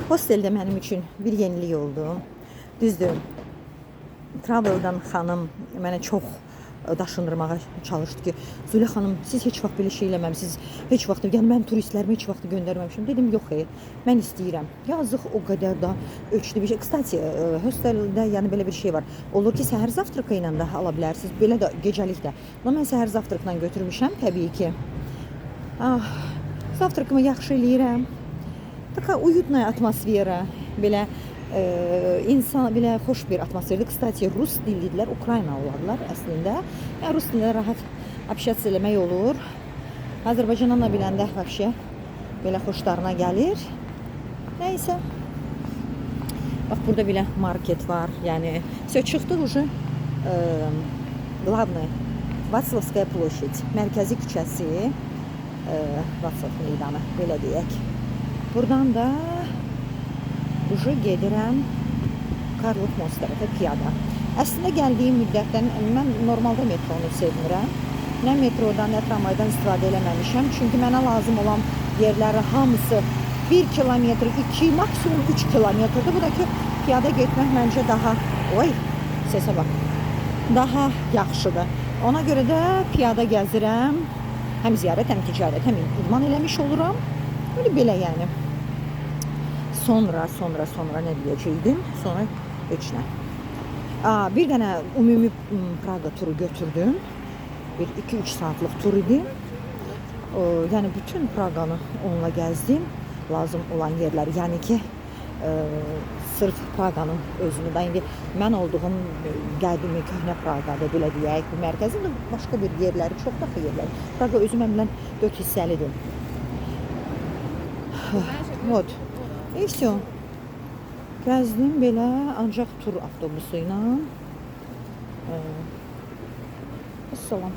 Hosteldə mənim üçün bir yenilik oldu. Düzdür, Travel'dan xanım mənə çox daşındırmağa çalışdı ki, Züleyxa xanım, siz heç vaxt belə şey eləməmisiniz, heç vaxt, yəni mən turistlərimi heç vaxt göndərməmişim. Dedim, yox, mən istəyirəm. Yazıq o qədər də ölçülü bir şey. Kstati, hosteldə yəni belə bir şey var. Olur ki, səhər zavtraka ilə də ala bilərsiniz, belə də gecəlik də. Amma mən səhər zavtrakla götürmüşəm, təbii ki. Zavtrakımı yaxşı eləyirəm. Taka uyutная atmosfera, belə insan belə xoş bir atmosferdir. Kstati, rus dillidirlər, Ukraynalılarlar əslində. Yəni rus dilində rahat общаться eləmək olur. Azərbaycanla biləndə vəbşə belə xoşlarına gəlir. Nəysə. Bax burada belə market var. Yəni çıxdıq уже главный Vatslavskaya площадь, mərkəzi küçəsi, Vatslav meydanı belə deyək. Buradan da уже gedirəm Karlov most tərəfə piyada. Əslində gəldiyim müddətdən mən normalda metronu sevmirəm. Nə metrodan, nə tramvaydan istifadə eləməmişəm. Çünki mənə lazım olan yerləri hamısı 1 kilometr, 2, maksimum 3 kilometrdir. Bu da ki, piyada getmək məncə daha, səsə bax, daha yaxşıdır. Ona görə də piyada gəzirəm. Həm ziyarət, həm ticarət, həm idman eləmiş oluram. Belə yəni. Sonra nə deyəcəkdim? Sonra heç nə. Bir dənə ümumi Praga turu götürdüm. Bir 2-3 saatlıq tur idi. Yəni bütün Praqanı onunla gəzdim. Lazım olan yerləri. Yəni ki, sırf Praqanın özünü də indi mən olduğum qədimi köhnə Praqada belə deyək, bu mərkəzin başqa bir yerləri, çox da yerləri. Praqa özü məndən 4 hissəlidir. Вот. И все. Gəzdim belə, ancaq tur avtobusu ilə. Əssalam.